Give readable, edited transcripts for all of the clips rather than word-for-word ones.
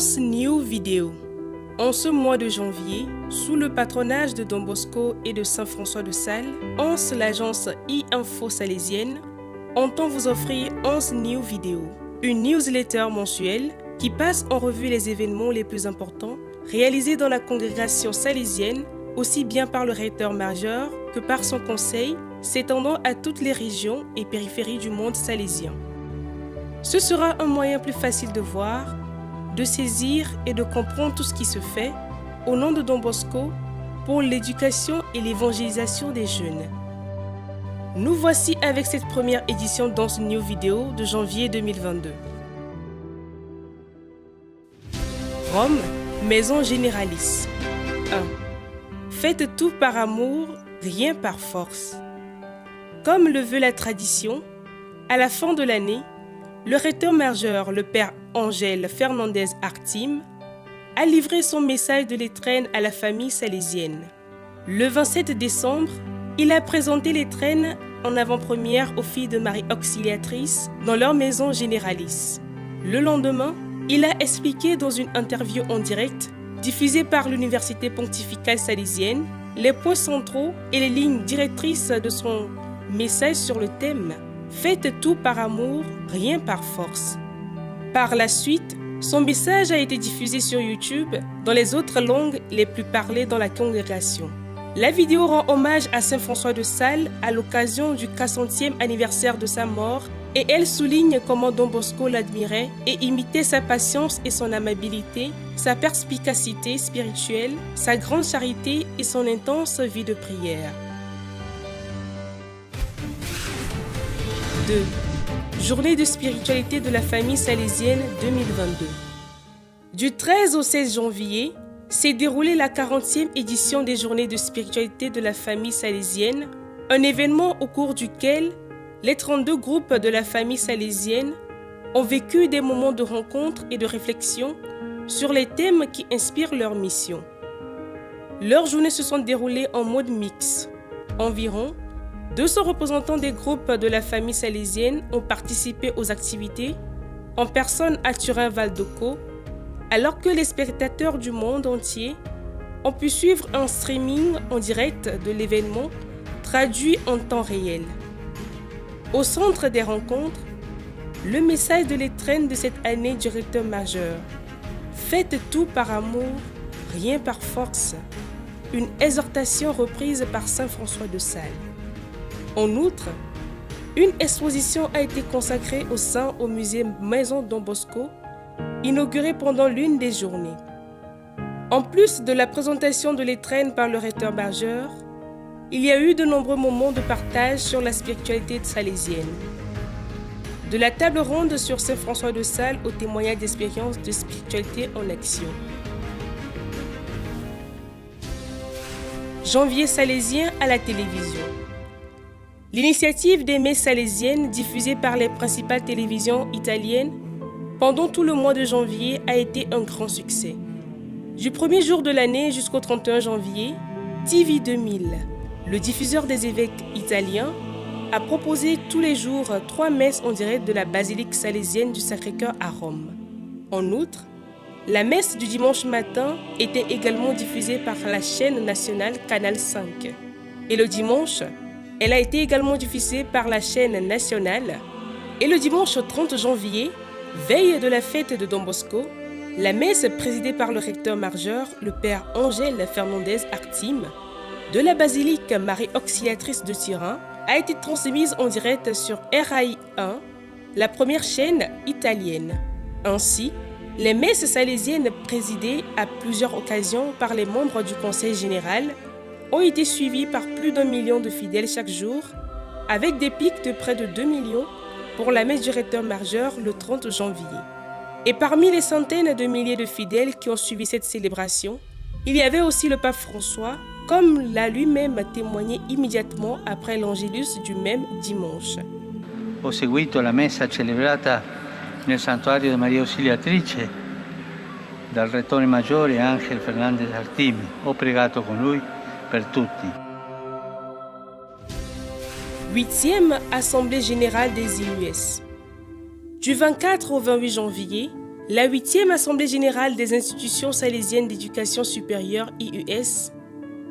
Once New Video. En ce mois de janvier, sous le patronage de Don Bosco et de Saint-François de Sales, Once, l'agence e-info salésienne, entend vous offrir Once New Video, une newsletter mensuelle qui passe en revue les événements les plus importants réalisés dans la congrégation salésienne, aussi bien par le recteur majeur que par son conseil, s'étendant à toutes les régions et périphéries du monde salésien. Ce sera un moyen plus facile de voir, de saisir et de comprendre tout ce qui se fait au nom de Don Bosco pour l'éducation et l'évangélisation des jeunes. Nous voici avec cette première édition d'Once New Video de janvier 2022. Rome, maison généralice. 1. Faites tout par amour, rien par force. Comme le veut la tradition, à la fin de l'année, le recteur majeur, le père Ángel Fernández Artim, a livré son message de l'étrenne à la famille salésienne. Le 27 décembre, il a présenté l'étrenne en avant-première aux filles de Marie Auxiliatrice dans leur maison généralice. Le lendemain, il a expliqué dans une interview en direct, diffusée par l'Université pontificale salésienne, les points centraux et les lignes directrices de son message sur le thème « Faites tout par amour, rien par force ». Par la suite, son message a été diffusé sur YouTube dans les autres langues les plus parlées dans la congrégation. La vidéo rend hommage à Saint François de Sales à l'occasion du 400e anniversaire de sa mort et elle souligne comment Don Bosco l'admirait et imitait sa patience et son amabilité, sa perspicacité spirituelle, sa grande charité et son intense vie de prière. 2. Journée de spiritualité de la famille salésienne 2022. Du 13 au 16 janvier, s'est déroulée la 40e édition des Journées de spiritualité de la famille salésienne, un événement au cours duquel les 32 groupes de la famille salésienne ont vécu des moments de rencontre et de réflexion sur les thèmes qui inspirent leur mission. Leurs journées se sont déroulées en mode mix. Environ 200 représentants des groupes de la famille salésienne ont participé aux activités en personne à Turin-Val-d'Occo, alors que les spectateurs du monde entier ont pu suivre un streaming en direct de l'événement traduit en temps réel. Au centre des rencontres, le message de l'étrenne de cette année du recteur majeur. Faites tout par amour, rien par force. Une exhortation reprise par Saint François de Sales. En outre, une exposition a été consacrée au musée Maison Don Bosco, inaugurée pendant l'une des journées. En plus de la présentation de l'étrenne par le recteur majeur, il y a eu de nombreux moments de partage sur la spiritualité salésienne. De la table ronde sur Saint François de Sales au témoignage d'expériences de spiritualité en action. Janvier salésien à la télévision. L'initiative des messes salésiennes diffusée par les principales télévisions italiennes pendant tout le mois de janvier a été un grand succès. Du premier jour de l'année jusqu'au 31 janvier, TV 2000, le diffuseur des évêques italiens, a proposé tous les jours 3 messes en direct de la basilique salésienne du Sacré-Cœur à Rome. En outre, la messe du dimanche matin était également diffusée par la chaîne nationale Canal 5. Et le dimanche, elle a été également diffusée par la chaîne nationale. Et le dimanche 30 janvier, veille de la fête de Don Bosco, la messe présidée par le recteur majeur, le père Ángel Fernández Artim, de la basilique Marie Auxiliatrice de Turin, a été transmise en direct sur RAI 1, la première chaîne italienne. Ainsi, les messes salésiennes présidées à plusieurs occasions par les membres du Conseil général ont été suivies par plus d'1 million de fidèles chaque jour, avec des pics de près de 2 millions pour la messe du recteur majeur le 30 janvier. Et parmi les centaines de milliers de fidèles qui ont suivi cette célébration, il y avait aussi le pape François, comme l'a lui-même témoigné immédiatement après l'Angélus du même dimanche. Ho seguito la messa celebrata nel santuario di Maria Auxiliatrice dal rettore maggiore Ángel Fernández Artim. Ho pregato con lui per tutti. 8e Assemblée générale des IUS. Du 24 au 28 janvier, La 8e Assemblée générale des institutions salésiennes d'éducation supérieure IUS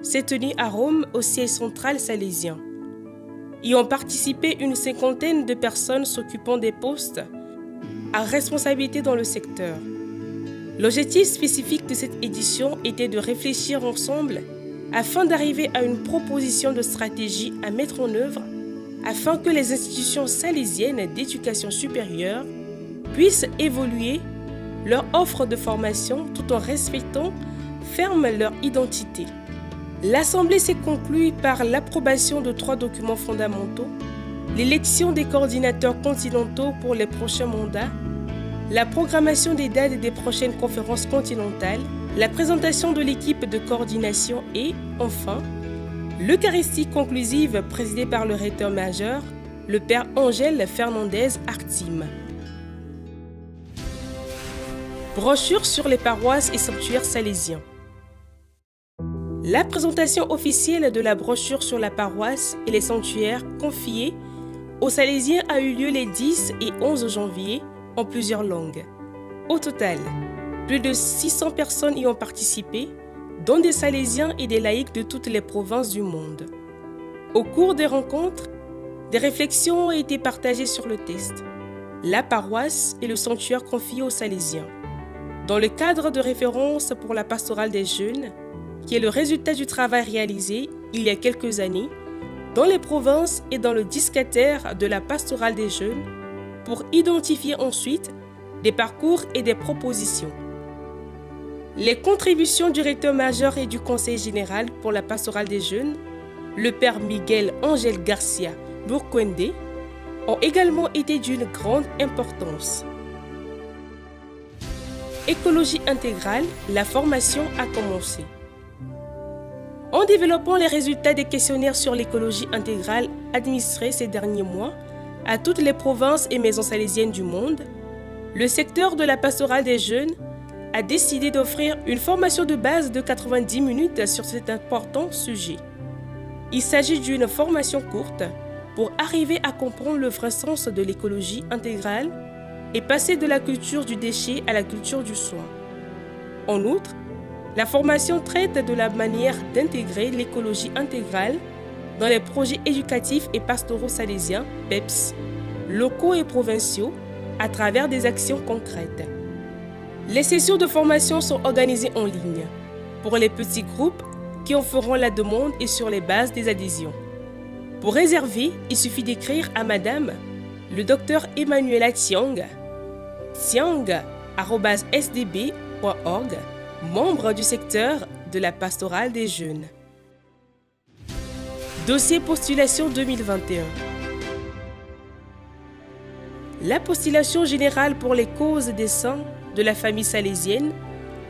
s'est tenue à Rome au siège central salésien. Y ont participé une cinquantaine de personnes s'occupant des postes à responsabilité dans le secteur. L'objectif spécifique de cette édition était de réfléchir ensemble afin d'arriver à une proposition de stratégie à mettre en œuvre afin que les institutions salésiennes d'éducation supérieure puissent évoluer leur offre de formation tout en respectant ferme leur identité. L'Assemblée s'est conclue par l'approbation de 3 documents fondamentaux, l'élection des coordinateurs continentaux pour les prochains mandats, la programmation des dates des prochaines conférences continentales, la présentation de l'équipe de coordination et, enfin, l'Eucharistie conclusive présidée par le recteur majeur, le père Ángel Fernández Artim. Brochure sur les paroisses et sanctuaires salésiens. La présentation officielle de la brochure sur la paroisse et les sanctuaires confiés aux Salésiens a eu lieu les 10 et 11 janvier en plusieurs langues. Au total, plus de 600 personnes y ont participé, dont des Salésiens et des laïcs de toutes les provinces du monde. Au cours des rencontres, des réflexions ont été partagées sur le texte, la paroisse et le sanctuaire confiés aux Salésiens. Dans le cadre de référence pour la pastorale des jeunes, qui est le résultat du travail réalisé il y a quelques années dans les provinces et dans le disquataire de la pastorale des jeunes pour identifier ensuite des parcours et des propositions. Les contributions du recteur majeur et du conseil général pour la pastorale des jeunes, le père Miguel Ángel Garcia Burkwende, ont également été d'une grande importance. Écologie intégrale, la formation a commencé. En développant les résultats des questionnaires sur l'écologie intégrale administrés ces derniers mois à toutes les provinces et maisons salésiennes du monde, le secteur de la pastorale des jeunes a décidé d'offrir une formation de base de 90 minutes sur cet important sujet. Il s'agit d'une formation courte pour arriver à comprendre le vrai sens de l'écologie intégrale et passer de la culture du déchet à la culture du soin. En outre, la formation traite de la manière d'intégrer l'écologie intégrale dans les projets éducatifs et pastoraux salésiens, PEPS, locaux et provinciaux, à travers des actions concrètes. Les sessions de formation sont organisées en ligne, pour les petits groupes qui en feront la demande et sur les bases des adhésions. Pour réserver, il suffit d'écrire à Madame le Dr Emmanuela Tiang, tiang@sdb.org, membre du secteur de la pastorale des jeunes. Dossier postulation 2021. La postulation générale pour les causes des saints de la famille salésienne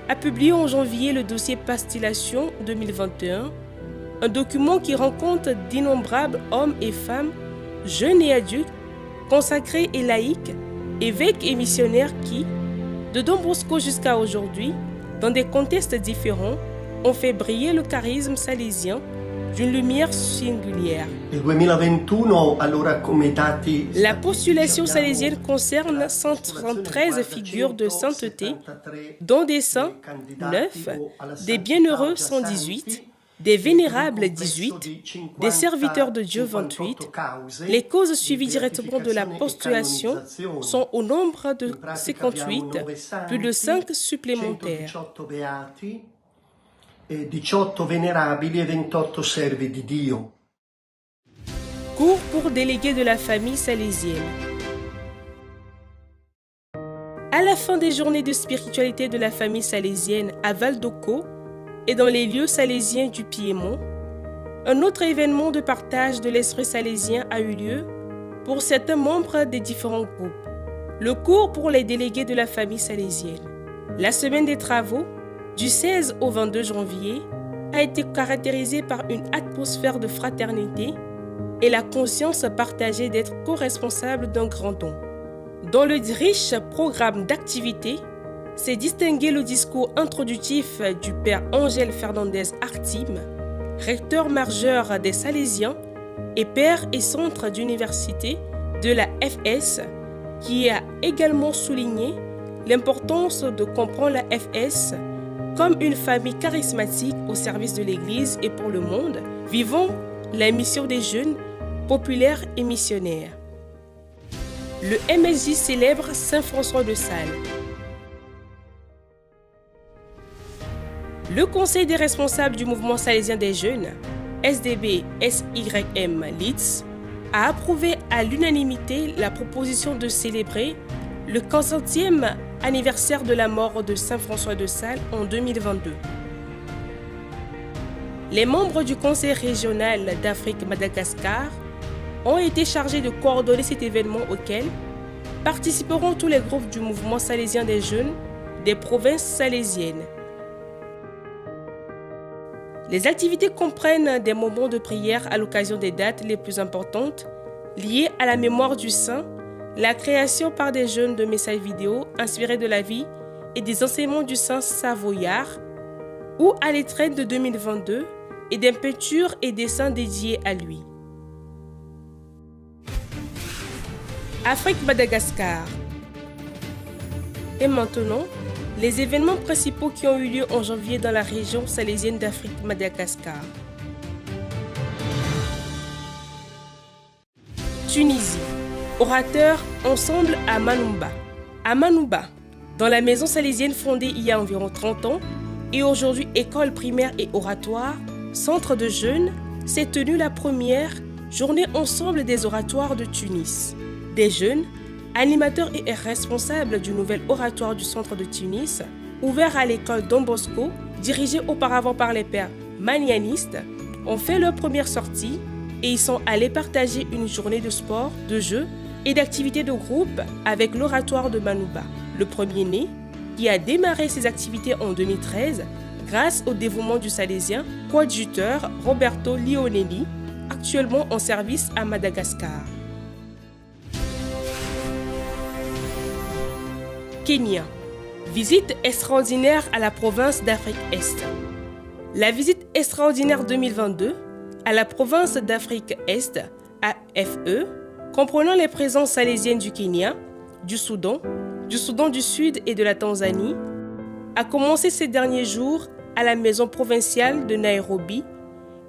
a publié en janvier le dossier postulation 2021, un document qui rend compte d'innombrables hommes et femmes, jeunes et adultes, consacrés et laïcs, évêques et missionnaires qui, de Don Bosco jusqu'à aujourd'hui, dans des contextes différents, ont fait briller le charisme salésien d'une lumière singulière. La postulation salésienne concerne 173 figures de sainteté, dont des saints 9, des bienheureux 118, des vénérables 18, des serviteurs de Dieu 28. Les causes suivies directement de la postulation sont au nombre de 58, plus de 5 supplémentaires. 18 venerabili e 28 servi di Dio. Cours pour délégués de la famille salésienne. À la fin des journées de spiritualité de la famille salésienne à Val d'Occo et dans les lieux salésiens du Piémont, un autre événement de partage de l'esprit salésien a eu lieu pour certains membres des différents groupes. Le cours pour les délégués de la famille salésienne. La semaine des travaux, du 16 au 22 janvier, a été caractérisée par une atmosphère de fraternité et la conscience partagée d'être co-responsable d'un grand don. Dans le riche programme d'activités, s'est distingué le discours introductif du père Ángel Fernández Artim, recteur majeur des Salésiens et père et centre d'université de la FS, qui a également souligné l'importance de comprendre la FS comme une famille charismatique au service de l'Église et pour le monde, vivant la mission des jeunes, populaires et missionnaires. Le MSJ célèbre Saint François de Sales. Le Conseil des responsables du mouvement salésien des jeunes, SDB-SYM Leeds, a approuvé à l'unanimité la proposition de célébrer le 40e anniversaire de la mort de Saint François de Sales en 2022. Les membres du Conseil régional d'Afrique-Madagascar ont été chargés de coordonner cet événement auquel participeront tous les groupes du mouvement salésien des jeunes des provinces salésiennes. Les activités comprennent des moments de prière à l'occasion des dates les plus importantes liées à la mémoire du saint, la création par des jeunes de messages vidéo inspirés de la vie et des enseignements du saint savoyard, ou à l'étrenne de 2022 et des peintures et dessins dédiés à lui. Afrique-Madagascar. Et maintenant, les événements principaux qui ont eu lieu en janvier dans la région salésienne d'Afrique-Madagascar. Tunisie. Orateur ensemble à Manouba. À Manouba, dans la maison salésienne fondée il y a environ 30 ans et aujourd'hui école primaire et oratoire, centre de jeunes, s'est tenue la première journée ensemble des oratoires de Tunis. Des jeunes, animateurs et responsables du nouvel oratoire du centre de Tunis, ouvert à l'école Don Bosco, dirigée auparavant par les pères manianistes, ont fait leur première sortie et ils sont allés partager une journée de sport, de jeux et d'activités de groupe avec l'oratoire de Manouba, le premier-né, qui a démarré ses activités en 2013 grâce au dévouement du Salésien coadjuteur Roberto Lionelli, actuellement en service à Madagascar. Kenya. Visite extraordinaire à la province d'Afrique-Est. La visite extraordinaire 2022 à la province d'Afrique-Est, AFE, comprenant les présences salésiennes du Kenya, du Soudan du Sud et de la Tanzanie, a commencé ces derniers jours à la maison provinciale de Nairobi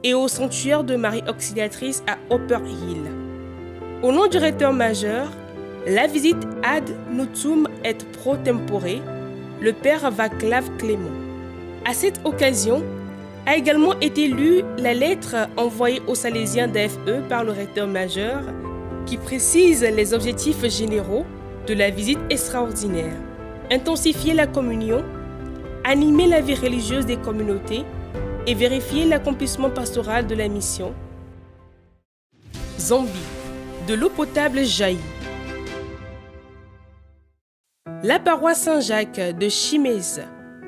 et au sanctuaire de Marie Auxiliatrice à Upper Hill. Au nom du recteur majeur, la visite ad nutum et pro tempore, le père Vaclav Clément. À cette occasion, a également été lue la lettre envoyée aux Salésiens d'AFE par le recteur majeur qui précise les objectifs généraux de la visite extraordinaire. Intensifier la communion, animer la vie religieuse des communautés et vérifier l'accomplissement pastoral de la mission. Zambie, de l'eau potable jaillit. La paroisse Saint-Jacques de Chimèze,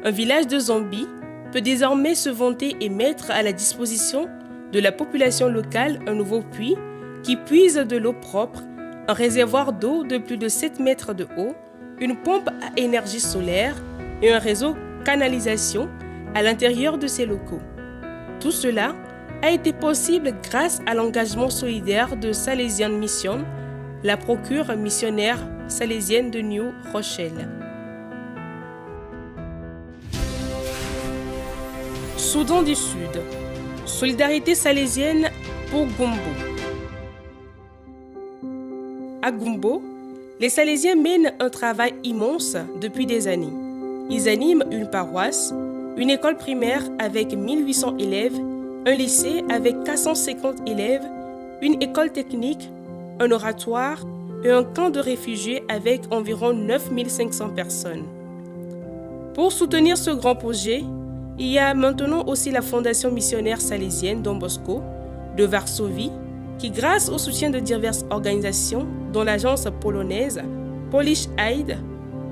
un village de Zambie, peut désormais se vanter et mettre à la disposition de la population locale un nouveau puits qui puise de l'eau propre, un réservoir d'eau de plus de 7 mètres de haut, une pompe à énergie solaire et un réseau canalisation à l'intérieur de ces locaux. Tout cela a été possible grâce à l'engagement solidaire de Salesian Mission, la procure missionnaire salésienne de New Rochelle. Soudan du Sud. Solidarité salésienne pour Gumbo. À Gumbo, les Salésiens mènent un travail immense depuis des années. Ils animent une paroisse, une école primaire avec 1800 élèves, un lycée avec 450 élèves, une école technique, un oratoire et un camp de réfugiés avec environ 9500 personnes. Pour soutenir ce grand projet, il y a maintenant aussi la Fondation missionnaire salésienne Don Bosco de Varsovie qui, grâce au soutien de diverses organisations, dont l'agence polonaise Polish Aid,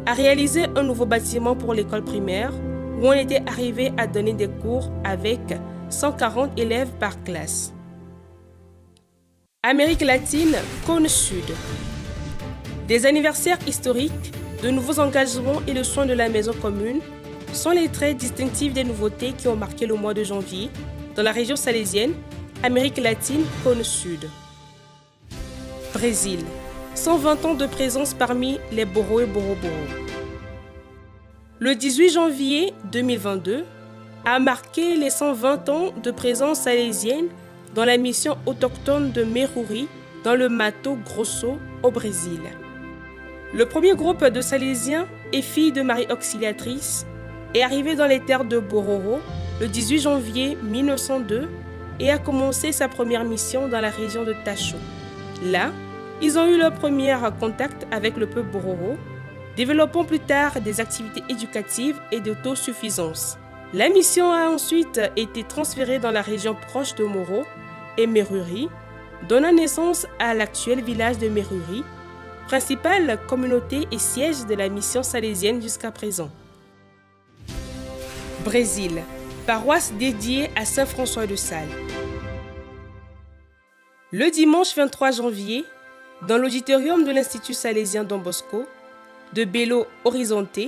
a réalisé un nouveau bâtiment pour l'école primaire où on était arrivé à donner des cours avec 140 élèves par classe. Amérique latine, cône sud. Des anniversaires historiques, de nouveaux engagements et le soin de la maison commune sont les traits distinctifs des nouveautés qui ont marqué le mois de janvier dans la région salésienne, Amérique latine, cône sud. Brésil, 120 ans de présence parmi les Boro et Boroboro. Le 18 janvier 2022 a marqué les 120 ans de présence salésienne dans la mission autochtone de Meruri dans le Mato Grosso au Brésil. Le premier groupe de Salésiens et filles de Marie Auxiliatrice est arrivé dans les terres de Bororo le 18 janvier 1902 et a commencé sa première mission dans la région de Tacho. Là, ils ont eu leur premier contact avec le peuple Bororo, développant plus tard des activités éducatives et d'autosuffisance. La mission a ensuite été transférée dans la région proche de Moro et Meruri, donnant naissance à l'actuel village de Meruri, principale communauté et siège de la mission salésienne jusqu'à présent. Brésil, paroisse dédiée à Saint François de Sales. Le dimanche 23 janvier, dans l'auditorium de l'Institut salésien Don Bosco de Belo Horizonte,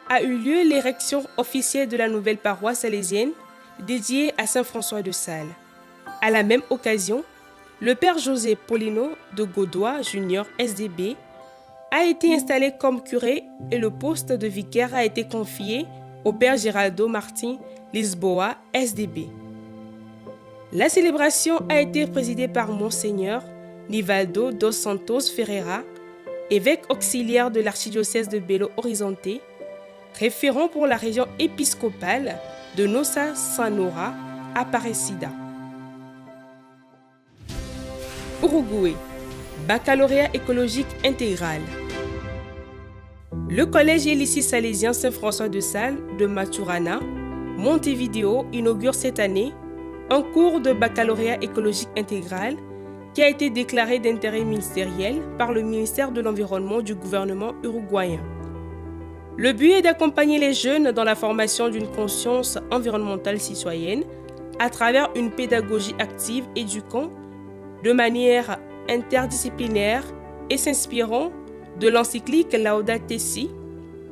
a eu lieu l'érection officielle de la nouvelle paroisse salésienne dédiée à Saint François de Sales. À la même occasion, le père José Paulino de Godoy Junior SDB a été installé comme curé et le poste de vicaire a été confié au père Geraldo Martin Lisboa SDB. La célébration a été présidée par Monseigneur Nivaldo dos Santos Ferreira, évêque auxiliaire de l'archidiocèse de Belo Horizonte, référent pour la région épiscopale de Nossa Senhora Aparecida. Uruguay, baccalauréat écologique intégral. Le collège et lycée salésien Saint-François de Sales de Maturana, Montevideo, inaugure cette année un cours de baccalauréat écologique intégral qui a été déclaré d'intérêt ministériel par le ministère de l'Environnement du gouvernement uruguayen. Le but est d'accompagner les jeunes dans la formation d'une conscience environnementale citoyenne à travers une pédagogie active éduquant de manière interdisciplinaire et s'inspirant de l'encyclique Laudato Si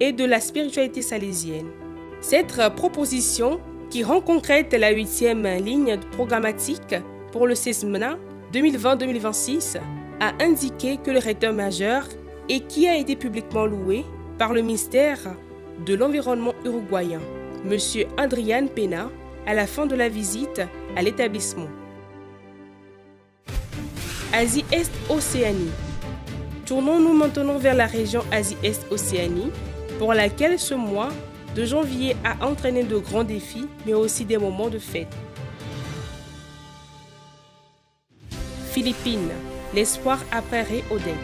et de la spiritualité salésienne. Cette proposition, qui rend concrète la 8e ligne programmatique pour le CESMNA 2020-2026, a indiqué que le recteur majeur et qui a été publiquement loué par le ministère de l'Environnement uruguayen, M. Adrián Pena, à la fin de la visite à l'établissement. Asie-Est-Océanie. Tournons-nous maintenant vers la région Asie-Est-Océanie, pour laquelle ce mois de janvier a entraîné de grands défis, mais aussi des moments de fête. Philippines, l'espoir après Ré Odette.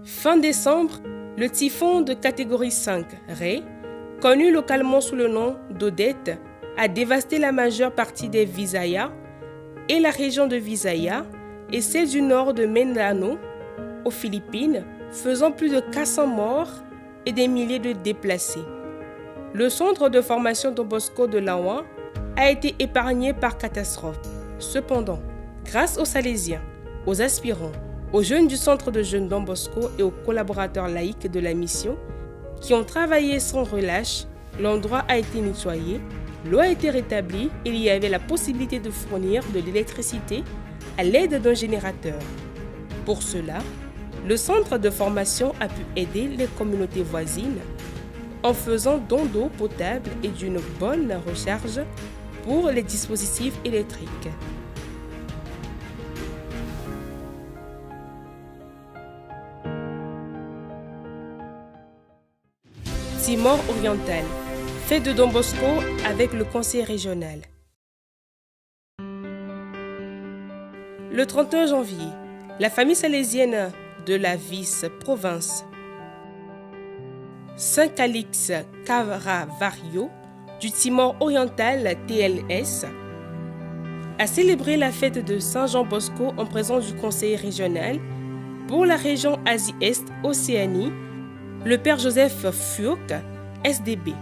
Fin décembre, le typhon de catégorie 5, Ré, connu localement sous le nom d'Odette, a dévasté la majeure partie des Visayas et la région de Visayas et celle du nord de Mindanao, aux Philippines, faisant plus de 400 morts et des milliers de déplacés. Le centre de formation Don Bosco de Lawan a été épargné par catastrophe. Cependant, grâce aux Salésiens, aux aspirants, aux jeunes du centre de jeunes Don Bosco et aux collaborateurs laïcs de la mission, qui ont travaillé sans relâche, l'endroit a été nettoyé, l'eau a été rétablie et il y avait la possibilité de fournir de l'électricité à l'aide d'un générateur. Pour cela, le centre de formation a pu aider les communautés voisines en faisant don d'eau potable et d'une bonne recharge pour les dispositifs électriques. Timor oriental, fête de Don Bosco avec le conseil régional. Le 31 janvier, la famille salésienne de la vice-province Saint-Calix Caravaggio du Timor oriental TLS a célébré la fête de Saint-Jean Bosco en présence du conseil régional pour la région Asie-Est Océanie, le père Joseph Furk, SDB.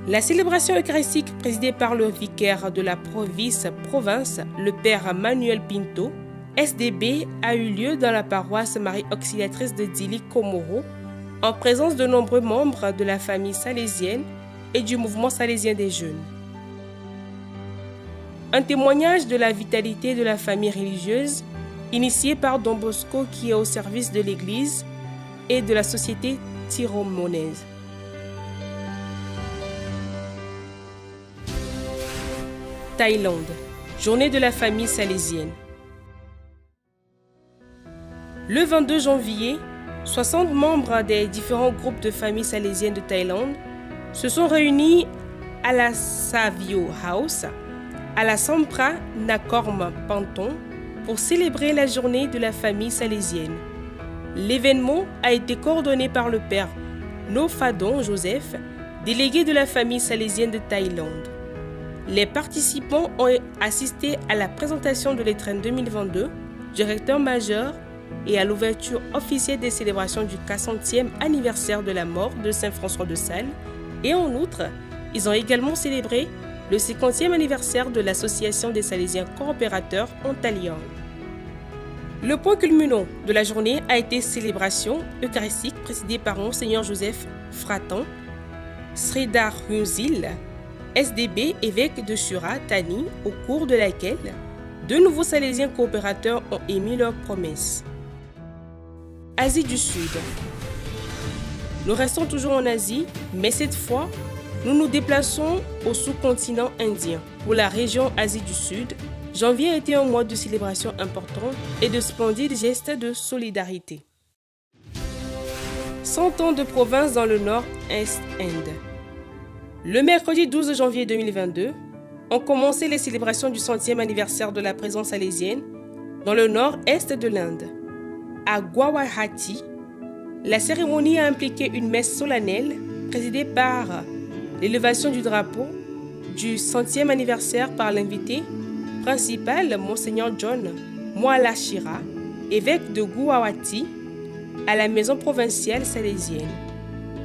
La célébration eucharistique présidée par le vicaire de la province, le père Manuel Pinto, SDB, a eu lieu dans la paroisse Marie Auxiliatrice de Dili Komoro, en présence de nombreux membres de la famille salésienne et du mouvement salésien des jeunes. Un témoignage de la vitalité de la famille religieuse, initiée par Don Bosco qui est au service de l'Église, et de la société tiromonaise. Thaïlande, journée de la famille salésienne. Le 22 janvier, 60 membres des différents groupes de familles salésiennes de Thaïlande se sont réunis à la Savio House, à la Sampra Nakorn Panthong, pour célébrer la journée de la famille salésienne. L'événement a été coordonné par le père Nofadon Joseph, délégué de la famille salésienne de Thaïlande. Les participants ont assisté à la présentation de l'étrenne 2022 du recteur majeur et à l'ouverture officielle des célébrations du 400e anniversaire de la mort de Saint François de Sales. Et en outre, ils ont également célébré le 50e anniversaire de l'Association des Salésiens coopérateurs ontaliens. Le point culminant de la journée a été célébration eucharistique présidée par Monseigneur Joseph Fratan, Sridhar Hunzil, SDB, évêque de Surat Thani, au cours de laquelle de nouveaux Salésiens coopérateurs ont émis leurs promesses. Asie du Sud. Nous restons toujours en Asie, mais cette fois, nous nous déplaçons au sous-continent indien. Pour la région Asie du Sud, janvier a été un mois de célébration important et de splendides gestes de solidarité. 100 ans de province dans le nord-est Inde. Le mercredi 12 janvier 2022, ont commencé les célébrations du 100e anniversaire de la présence salésienne dans le nord-est de l'Inde. À Guwahati, la cérémonie a impliqué une messe solennelle présidée par l'élévation du drapeau du 100e anniversaire par l'invité principal, Monseigneur John Mwalashira, évêque de Guwahati, à la maison provinciale salésienne.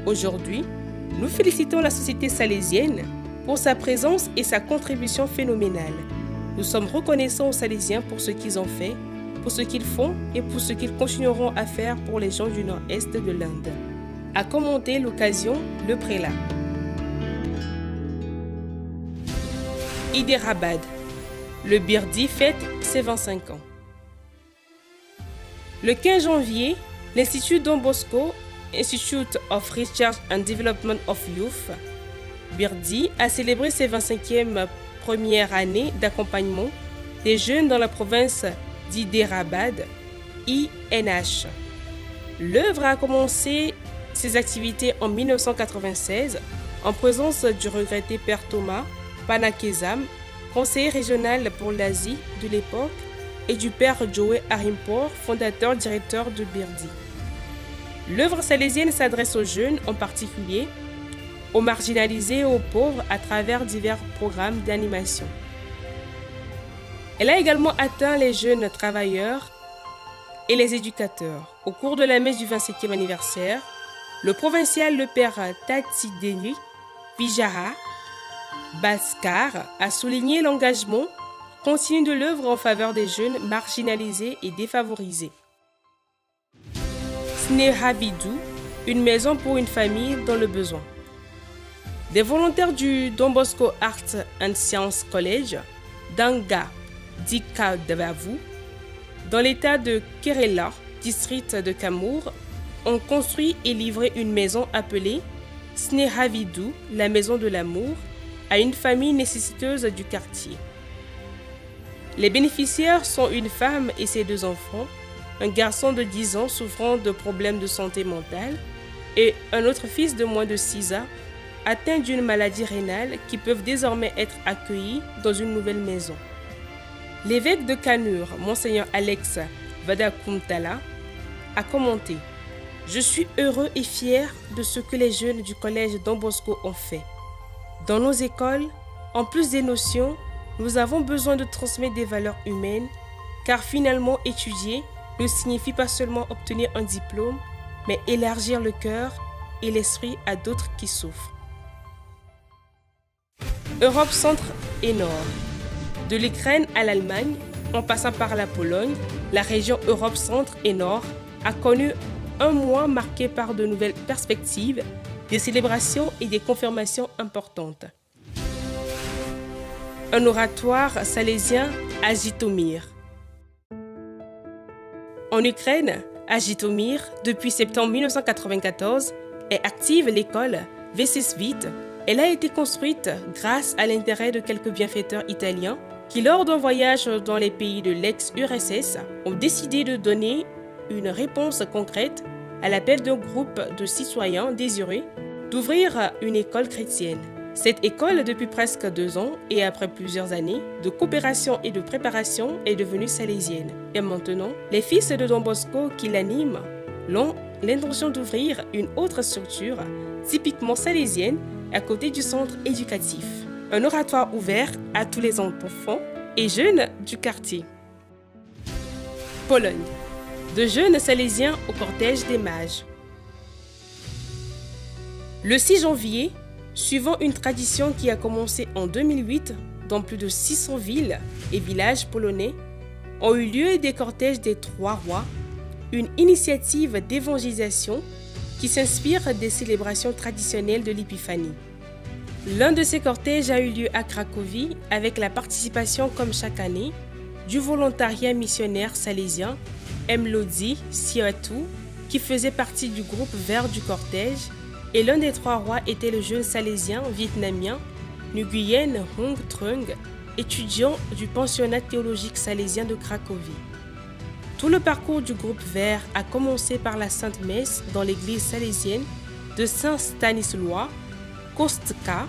Aujourd'hui, nous félicitons la société salésienne pour sa présence et sa contribution phénoménale. Nous sommes reconnaissants aux Salésiens pour ce qu'ils ont fait, pour ce qu'ils font et pour ce qu'ils continueront à faire pour les gens du nord-est de l'Inde. A commenté l'occasion le prélat. Hyderabad. Le Birdi fête ses 25 ans. Le 15 janvier, l'Institut Don Bosco, Institute of Research and Development of Youth, Birdi, a célébré ses 25e première année d'accompagnement des jeunes dans la province d'Hyderabad, INH. L'œuvre a commencé ses activités en 1996 en présence du regretté Père Thomas Panakezam, conseiller régional pour l'Asie de l'époque, et du Père Joe Harimpor, fondateur-directeur de Birdi. L'œuvre salésienne s'adresse aux jeunes, en particulier aux marginalisés et aux pauvres à travers divers programmes d'animation. Elle a également atteint les jeunes travailleurs et les éducateurs. Au cours de la messe du 25e anniversaire, le provincial le Père Tatsideni Vijaya Bhaskar a souligné l'engagement continu de l'œuvre en faveur des jeunes marginalisés et défavorisés. Snehavidu, une maison pour une famille dans le besoin. Des volontaires du Don Bosco Arts and Science College d'Anga Dikadavu, dans l'état de Kerala, district de Kamur, ont construit et livré une maison appelée Snehavidu, la maison de l'amour, à une famille nécessiteuse du quartier. Les bénéficiaires sont une femme et ses 2 enfants, un garçon de 10 ans souffrant de problèmes de santé mentale et un autre fils de moins de 6 ans atteint d'une maladie rénale qui peuvent désormais être accueillis dans une nouvelle maison. L'évêque de Kannur, Monseigneur Alex Vadakumtala, a commenté « Je suis heureux et fier de ce que les jeunes du collège Don Bosco ont fait. Dans nos écoles, en plus des notions, nous avons besoin de transmettre des valeurs humaines, car finalement étudier ne signifie pas seulement obtenir un diplôme, mais élargir le cœur et l'esprit à d'autres qui souffrent. » Europe centre et nord. De l'Ukraine à l'Allemagne, en passant par la Pologne, la région Europe centre et nord a connu un mois marqué par de nouvelles perspectives, des célébrations et des confirmations importantes. Un oratoire salésien à Jitomir. En Ukraine, À Jytomyr, depuis septembre 1994, est active l'école Vecsisvit. Elle a été construite grâce à l'intérêt de quelques bienfaiteurs italiens qui, lors d'un voyage dans les pays de l'ex-URSS, ont décidé de donner une réponse concrète à l'appel d'un groupe de citoyens désireux d'ouvrir une école chrétienne. Cette école, depuis presque 2 ans et après plusieurs années de coopération et de préparation, est devenue salésienne. Et maintenant, les fils de Don Bosco qui l'animent ont l'intention d'ouvrir une autre structure typiquement salésienne à côté du centre éducatif. Un oratoire ouvert à tous les enfants et jeunes du quartier. Pologne. De jeunes salésiens au cortège des mages. Le 6 janvier, suivant une tradition qui a commencé en 2008 dans plus de 600 villes et villages polonais, ont eu lieu des cortèges des 3 rois, une initiative d'évangélisation qui s'inspire des célébrations traditionnelles de l'Épiphanie. L'un de ces cortèges a eu lieu à Cracovie avec la participation, comme chaque année, du volontariat missionnaire salésien Mlodzi Siatu, qui faisait partie du groupe vert du cortège, et l'un des 3 rois était le jeune salésien vietnamien Nguyen Hung Trung, étudiant du pensionnat théologique salésien de Cracovie. Tout le parcours du groupe vert a commencé par la Sainte Messe dans l'église salésienne de Saint-Stanisław Kostka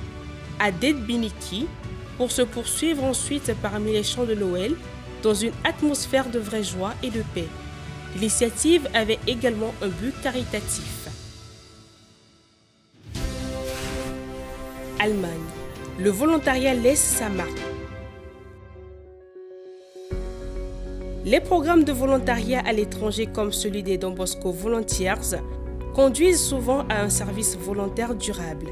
à Dębiniki pour se poursuivre ensuite parmi les chants de Noël dans une atmosphère de vraie joie et de paix. L'initiative avait également un but caritatif. Allemagne. Le volontariat laisse sa marque. Les programmes de volontariat à l'étranger comme celui des Don Bosco Volunteers conduisent souvent à un service volontaire durable.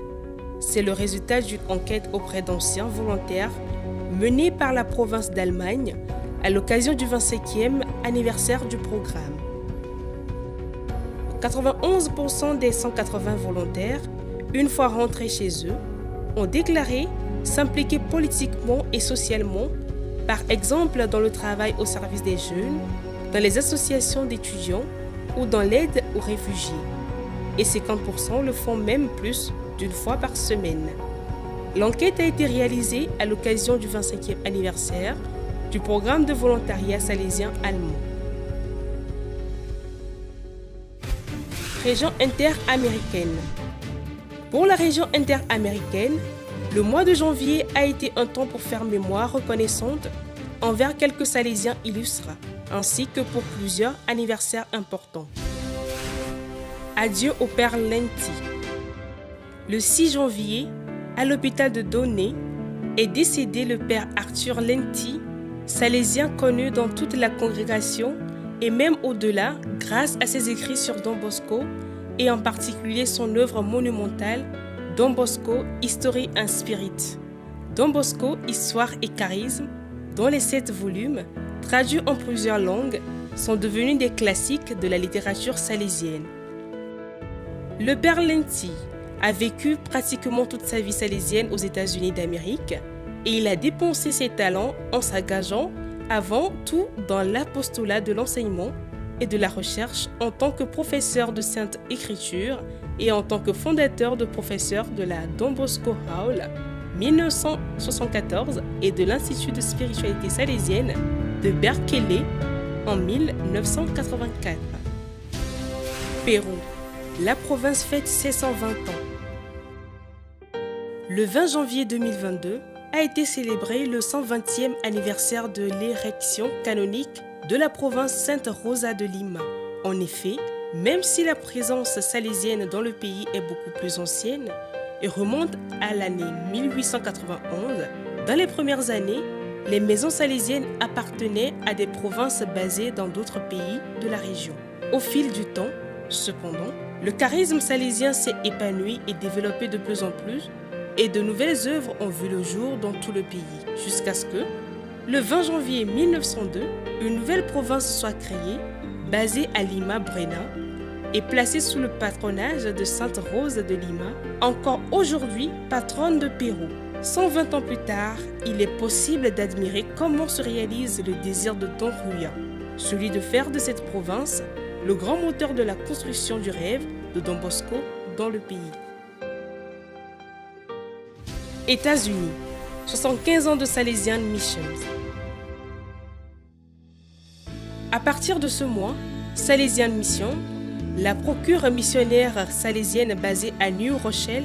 C'est le résultat d'une enquête auprès d'anciens volontaires menée par la province d'Allemagne à l'occasion du 25e anniversaire du programme. 91% des 180 volontaires, une fois rentrés chez eux, ont déclaré s'impliquer politiquement et socialement, par exemple dans le travail au service des jeunes, dans les associations d'étudiants ou dans l'aide aux réfugiés. Et 50% le font même plus d'une fois par semaine. L'enquête a été réalisée à l'occasion du 25e anniversaire du programme de volontariat salésien allemand. Région interaméricaine. Pour la région interaméricaine, le mois de janvier a été un temps pour faire mémoire reconnaissante envers quelques salésiens illustres, ainsi que pour plusieurs anniversaires importants. Adieu au père Lenti. Le 6 janvier, à l'hôpital de Donné, est décédé le père Arthur Lenti, salésien connu dans toute la congrégation et même au-delà grâce à ses écrits sur Don Bosco et en particulier son œuvre monumentale Don Bosco, History and Spirit. Don Bosco, Histoire et Charisme, dont les 7 volumes, traduits en plusieurs langues, sont devenus des classiques de la littérature salésienne. Le père Lenti a vécu pratiquement toute sa vie salésienne aux États-Unis d'Amérique et il a dépensé ses talents en s'engageant avant tout dans l'apostolat de l'enseignement et de la recherche en tant que professeur de Sainte Écriture et en tant que fondateur de professeur de la Don Bosco Hall 1974 et de l'Institut de spiritualité salésienne de Berkeley en 1984. Pérou. La province fête ses 120 ans. Le 20 janvier 2022 a été célébré le 120e anniversaire de l'érection canonique de la province Santa Rosa de Lima. En effet, même si la présence salésienne dans le pays est beaucoup plus ancienne et remonte à l'année 1891, dans les premières années, les maisons salésiennes appartenaient à des provinces basées dans d'autres pays de la région. Au fil du temps, cependant, le charisme salésien s'est épanoui et développé de plus en plus et de nouvelles œuvres ont vu le jour dans tout le pays, jusqu'à ce que, le 20 janvier 1902, une nouvelle province soit créée, basée à Lima Brena, et placée sous le patronage de Sainte Rose de Lima, encore aujourd'hui patronne de Pérou. 120 ans plus tard, il est possible d'admirer comment se réalise le désir de Don Juan, celui de faire de cette province le grand moteur de la construction du rêve de Don Bosco dans le pays. États-Unis, 75 ans de Salesian Missions. À partir de ce mois, Salesian Mission, la procure missionnaire salésienne basée à New Rochelle,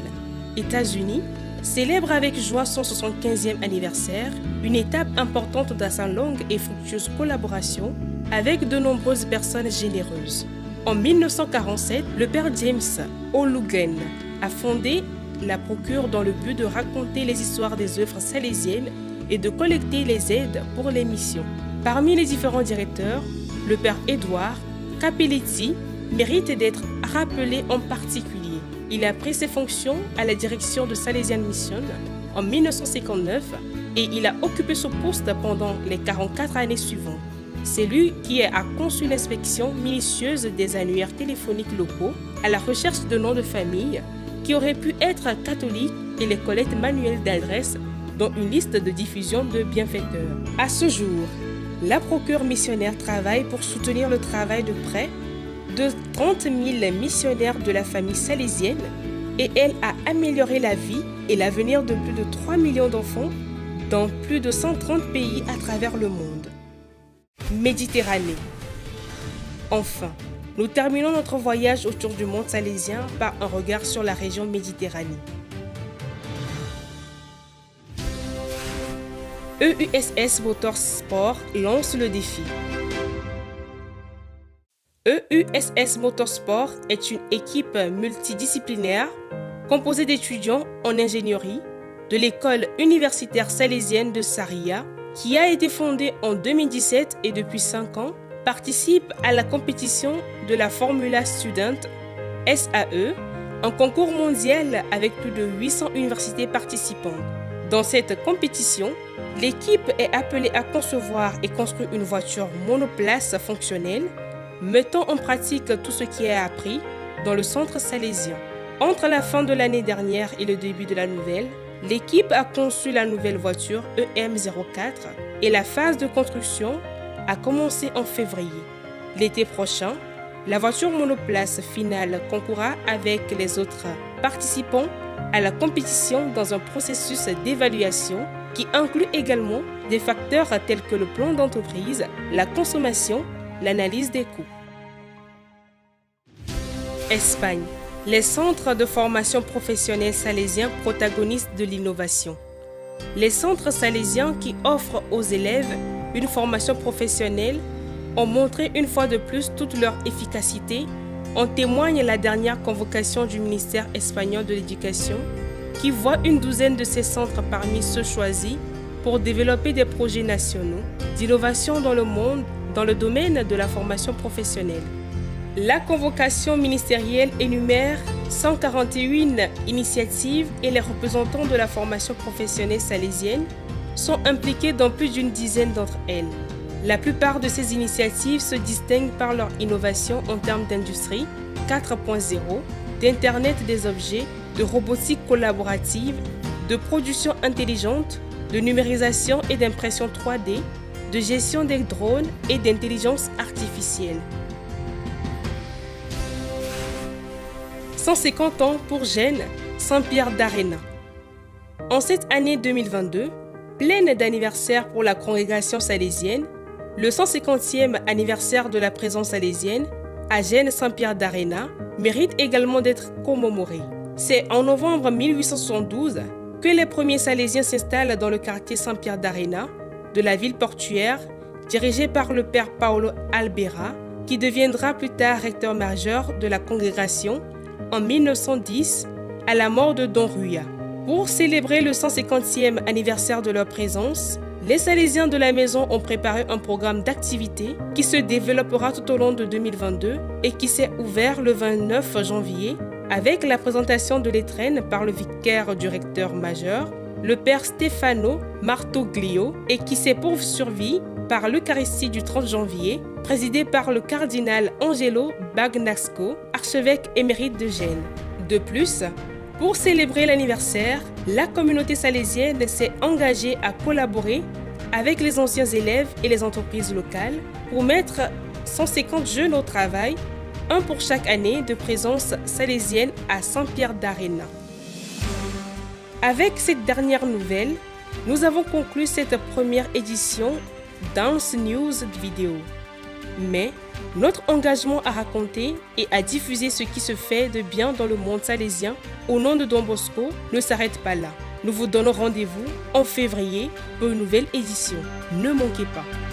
États-Unis, célèbre avec joie son 75e anniversaire, une étape importante dans sa longue et fructueuse collaboration avec de nombreuses personnes généreuses. En 1947, le père James O'Loughlin a fondé la procure dans le but de raconter les histoires des œuvres salésiennes et de collecter les aides pour les missions. Parmi les différents directeurs, le père Edouard Capelletti mérite d'être rappelé en particulier. Il a pris ses fonctions à la direction de Salesian Mission en 1959 et il a occupé ce poste pendant les 44 années suivantes. C'est lui qui a conçu l'inspection minutieuse des annuaires téléphoniques locaux à la recherche de noms de famille qui auraient pu être catholiques et les collectes manuelles d'adresses dont une liste de diffusion de bienfaiteurs. À ce jour, la procure missionnaire travaille pour soutenir le travail de près de 30 000 missionnaires de la famille salésienne et elle a amélioré la vie et l'avenir de plus de 3 millions d'enfants dans plus de 130 pays à travers le monde. Méditerranée. Enfin, nous terminons notre voyage autour du monde salésien par un regard sur la région Méditerranée. EUSS Motorsport lance le défi. EUSS Motorsport est une équipe multidisciplinaire composée d'étudiants en ingénierie de l'école universitaire salésienne de Sarria qui a été fondée en 2017 et depuis 5 ans participe à la compétition de la Formula Student SAE, un concours mondial avec plus de 800 universités participantes. Dans cette compétition, l'équipe est appelée à concevoir et construire une voiture monoplace fonctionnelle, mettant en pratique tout ce qui est appris dans le centre salésien. Entre la fin de l'année dernière et le début de la nouvelle, l'équipe a conçu la nouvelle voiture EM04 et la phase de construction a commencé en février. L'été prochain, la voiture monoplace finale concourra avec les autres participants à la compétition dans un processus d'évaluation qui inclut également des facteurs tels que le plan d'entreprise, la consommation, l'analyse des coûts. Espagne. Les centres de formation professionnelle salésiens protagonistes de l'innovation. Les centres salésiens qui offrent aux élèves une formation professionnelle ont montré une fois de plus toute leur efficacité. En témoigne la dernière convocation du ministère espagnol de l'Éducation qui voit une douzaine de ces centres parmi ceux choisis pour développer des projets nationaux d'innovation dans le monde dans le domaine de la formation professionnelle. La convocation ministérielle énumère 141 initiatives et les représentants de la formation professionnelle salésienne sont impliqués dans plus d'une dizaine d'entre elles. La plupart de ces initiatives se distinguent par leur innovation en termes d'industrie 4.0, d'Internet des objets, de robotique collaborative, de production intelligente, de numérisation et d'impression 3D, de gestion des drones et d'intelligence artificielle. 150 ans pour Gênes, Saint-Pierre d'Arena. En cette année 2022, pleine d'anniversaires pour la congrégation salésienne, le 150e anniversaire de la présence salésienne à Gênes Saint-Pierre d'Arena mérite également d'être commémoré. C'est en novembre 1872 que les premiers salésiens s'installent dans le quartier Saint-Pierre d'Arena de la ville portuaire, dirigé par le père Paulo Albera, qui deviendra plus tard recteur majeur de la congrégation en 1910 à la mort de Don Ruya. Pour célébrer le 150e anniversaire de leur présence, les Salésiens de la maison ont préparé un programme d'activités qui se développera tout au long de 2022 et qui s'est ouvert le 29 janvier avec la présentation de l'étrenne par le vicaire du recteur majeur, le père Stefano Martoglio, et qui s'est poursuivi par l'Eucharistie du 30 janvier, présidée par le cardinal Angelo Bagnasco, archevêque émérite de Gênes. De plus, pour célébrer l'anniversaire, la communauté salésienne s'est engagée à collaborer avec les anciens élèves et les entreprises locales pour mettre 150 jeunes au travail, un pour chaque année de présence salésienne à Saint-Pierre d'Arena. Avec cette dernière nouvelle, nous avons conclu cette première édition Dance News vidéo. Mais notre engagement à raconter et à diffuser ce qui se fait de bien dans le monde salésien au nom de Don Bosco ne s'arrête pas là. Nous vous donnons rendez-vous en février pour une nouvelle édition. Ne manquez pas.